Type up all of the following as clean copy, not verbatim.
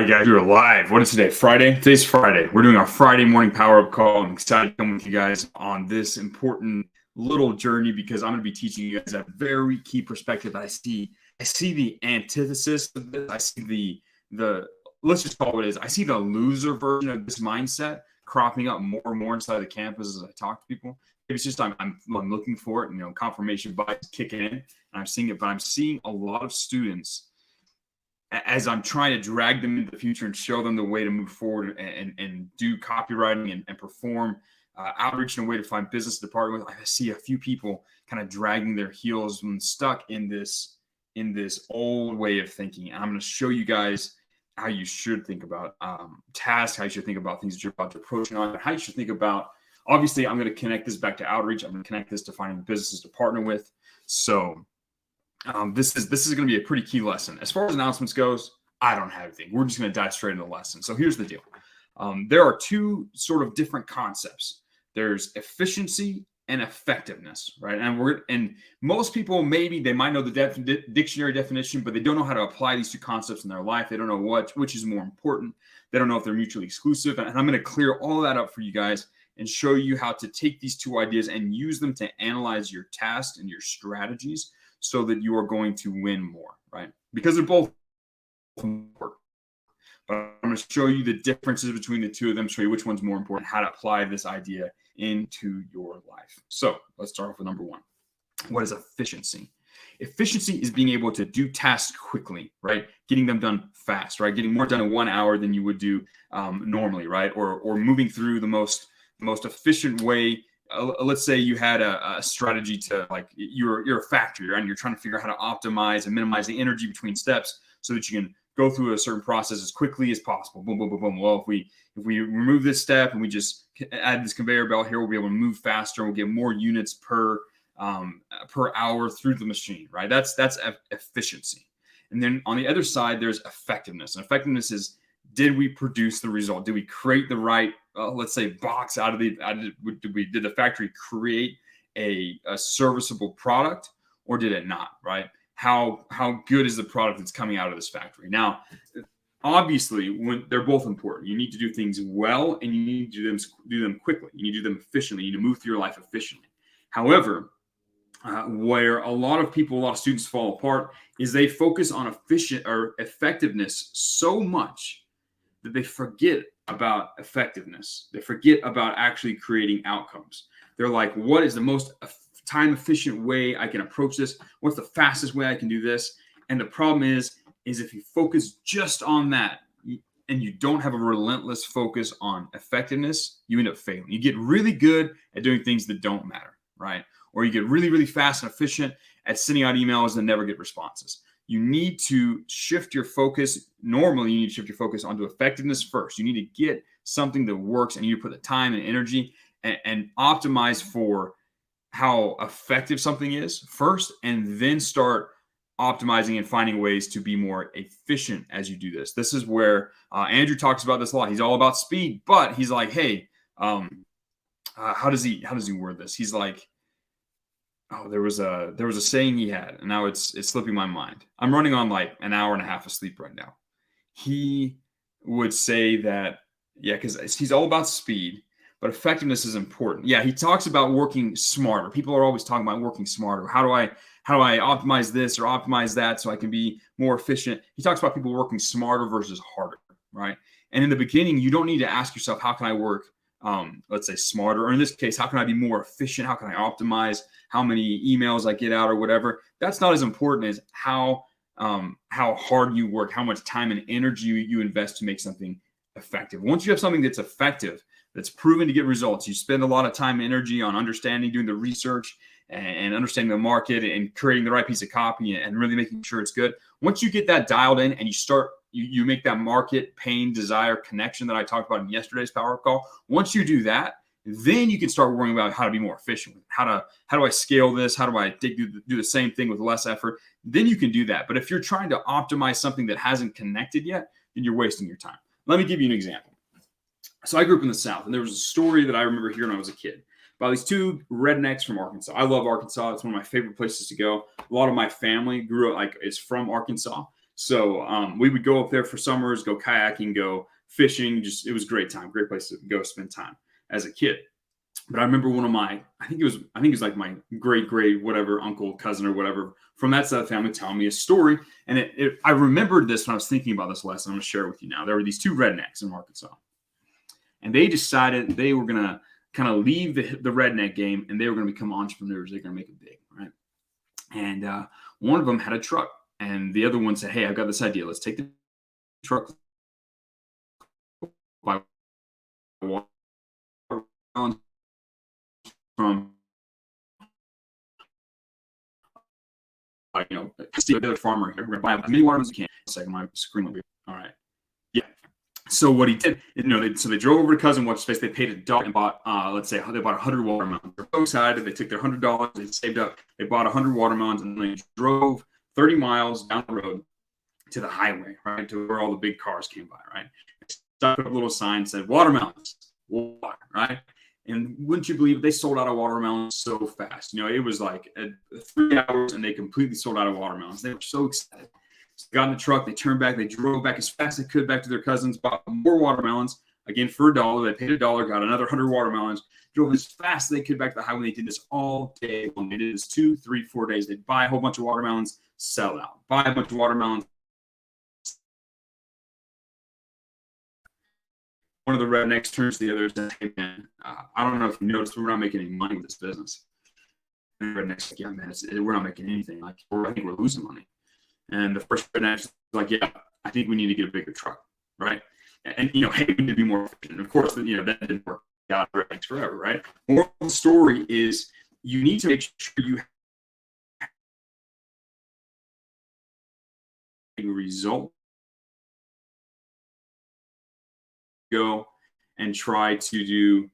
Guys, we're live. What is today? Friday? Today's Friday. We're doing our Friday morning power up call. I'm excited to come with you guys on this important little journey because I'm going to be teaching you guys a very key perspective that I see. I see the antithesis of this. I see the let's just call it what it is. I see the loser version of this mindset cropping up more and more inside the campus as I talk to people. Maybe it's just I'm looking for it, confirmation bias kicking in, and I'm seeing it. But I'm seeing a lot of students as I'm trying to drag them into the future and show them the way to move forward and do copywriting and perform outreach in a way to find business to partner with. I see a few people kind of dragging their heels and stuck in this old way of thinking. And I'm going to show you guys how you should think about tasks, how you should think about things that you're about to approach on, how you should think about. Obviously, I'm going to connect this back to outreach. I'm going to connect this to finding businesses to partner with. So this is going to be a pretty key lesson. As far as announcements goes, I don't have anything. We're just going to dive straight into the lesson. So here's the deal. There are two sort of different concepts. There's efficiency and effectiveness, right? And most people, maybe they might know the dictionary definition, but they don't know how to apply these two concepts in their life. They don't know which is more important. They don't know if they're mutually exclusive. And I'm going to clear all of that up for you guys and show you how to take these two ideas and use them to analyze your tasks and your strategies so that you are going to win more, right? Because they're both important. But I'm going to show you the differences between the two of them, show you which one's more important, how to apply this idea into your life. So let's start off with number one. What is efficiency? Efficiency is being able to do tasks quickly, right? Getting them done fast, right? Getting more done in 1 hour than you would do normally, right? Or moving through the most efficient way. Let's say you had a strategy to, like, you're a factory, right? And you're trying to figure out how to optimize and minimize the energy between steps so that you can go through a certain process as quickly as possible. Boom, boom, boom, boom. Well, if we remove this step and we just add this conveyor belt here, we'll be able to move faster. We'll get more units per hour through the machine, right? That's efficiency. And then on the other side, there's effectiveness. And effectiveness is, did we produce the result? Did we create the right, let's say, box did the factory create a serviceable product, or did it not, right? How good is the product that's coming out of this factory? Now, obviously, when they're both important, you need to do things well and you need to do them quickly. You need to do them efficiently. You need to move through your life efficiently. However, where a lot of students fall apart is they focus on effectiveness so much that they forget about effectiveness. They forget about actually creating outcomes. They're like, what is the most time efficient way I can approach this? What's the fastest way I can do this? And the problem is if you focus just on that and you don't have a relentless focus on effectiveness, you end up failing. You get really good at doing things that don't matter, right? Or you get really, really fast and efficient at sending out emails and never get responses. You need to shift your focus. Normally, you need to shift your focus onto effectiveness first. You need to get something that works, and you need to put the time and energy and optimize for how effective something is first, and then start optimizing and finding ways to be more efficient as you do this. This is where Andrew talks about this a lot. He's all about speed, but he's like, hey, how does he word this? He's like, oh, there was a saying he had, and now it's slipping my mind. I'm running on like an hour and a half of sleep right now. He would say that, yeah, because he's all about speed, but effectiveness is important. Yeah, he talks about working smarter. People are always talking about working smarter. How do I optimize this or optimize that so I can be more efficient? He talks about people working smarter versus harder, right? And in the beginning, you don't need to ask yourself, how can I work, let's say, smarter? Or in this case, how can I be more efficient? How can I optimize how many emails I get out or whatever? That's not as important as how hard you work, how much time and energy you invest to make something effective. Once you have something that's effective, that's proven to get results, you spend a lot of time and energy on understanding, doing the research and understanding the market and creating the right piece of copy and really making sure it's good. Once you get that dialed in and you make that market, pain, desire connection that I talked about in yesterday's power call. Once you do that, then you can start worrying about how to be more efficient. How do I scale this? How do I do the same thing with less effort? Then you can do that. But if you're trying to optimize something that hasn't connected yet, then you're wasting your time. Let me give you an example. So I grew up in the South, and there was a story that I remember hearing when I was a kid about these two rednecks from Arkansas. I love Arkansas. It's one of my favorite places to go. A lot of my family is from Arkansas. So we would go up there for summers, go kayaking, go fishing. Just it was a great time, great place to go spend time as a kid. But I remember one of my, I think it was like my great whatever uncle, cousin, or whatever from that side of the family telling me a story. And I remembered this when I was thinking about this lesson. I'm going to share it with you now. There were these two rednecks in Arkansas, and they decided they were going to kind of leave the redneck game, and they were going to become entrepreneurs. They're going to make it big, right? And one of them had a truck, and the other one said, "Hey, I've got this idea. Let's take the truck by water from see the farmer here. We're going to buy as many watermelons as we can." Second, my screen will be all right. Yeah. So what he did, so they drove over to Cousin What's Face. They paid $1 and bought, let's say they bought 100 watermelons. They're so excited. They took their $100. They saved up. They bought 100 watermelons, and they drove 30 miles down the road to the highway, right, to where all the big cars came by, right. They stuck up a little sign that said watermelons, water, right. And wouldn't you believe it, they sold out of watermelons so fast. It was like 3 hours, and they completely sold out of watermelons. They were so excited. So they got in the truck, they turned back, they drove back as fast as they could back to their cousins, bought more watermelons, again for $1. They paid $1, got another 100 watermelons, drove as fast as they could back to the highway. They did this all day long. They did this 2, 3, 4 days. They'd buy a whole bunch of watermelons, sell out. Buy a bunch of watermelons. One of the rednecks turns to the other and says, "Hey, man, I don't know if you noticed, we're not making any money with this business." And the redneck's like, "Yeah, man, we're not making anything. Like, I think we're losing money." And the first redneck's like, "Yeah, I think we need to get a bigger truck, right? And hey, we need to be more efficient." And of course, that didn't work out rednecks forever, right? Moral of the story is you need to make sure you have a result. Go and try to do,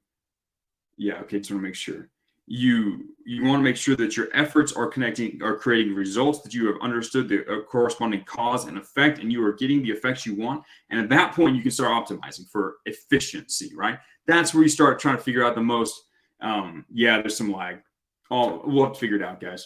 just want to make sure you want to make sure that your efforts are creating results, that you have understood the corresponding cause and effect, and you are getting the effects you want. And at that point, you can start optimizing for efficiency, right? That's where you start trying to figure out the most. There's some lag. We'll have to figure it out, guys.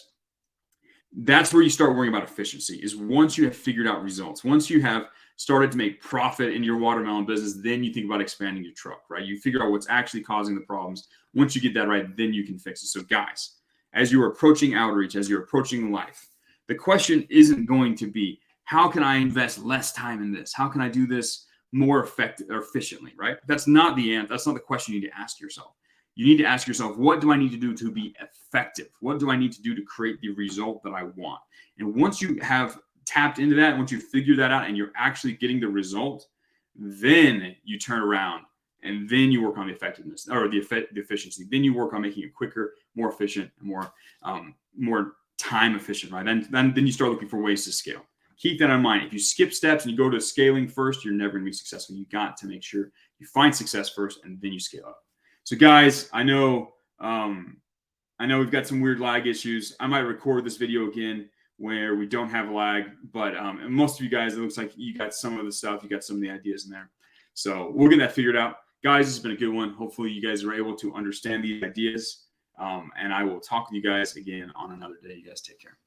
That's where you start worrying about efficiency, is once you have figured out results. Once you have started to make profit in your watermelon business, then you think about expanding your truck, right? You figure out what's actually causing the problems. Once you get that right, then you can fix it. So guys, as you're approaching outreach, as you're approaching life, the question isn't going to be, how can I invest less time in this? How can I do this more effective or efficiently, right? That's not the answer. That's not the question you need to ask yourself. You need to ask yourself, what do I need to do to be effective? What do I need to do to create the result that I want? And once you have tapped into that, once you figure that out and you're actually getting the result, then you turn around and then you work on the effectiveness or the efficiency. Then you work on making it quicker, more efficient, and more time efficient, right? Then you start looking for ways to scale. Keep that in mind. If you skip steps and you go to scaling first, you're never going to be successful. You got to make sure you find success first and then you scale up. So guys, I know we've got some weird lag issues. I might record this video again where we don't have lag, but and most of you guys, it looks like you got some of the stuff, you got some of the ideas in there. So we'll get that figured out. Guys, this has been a good one. Hopefully you guys are able to understand the ideas, and I will talk with you guys again on another day. You guys take care.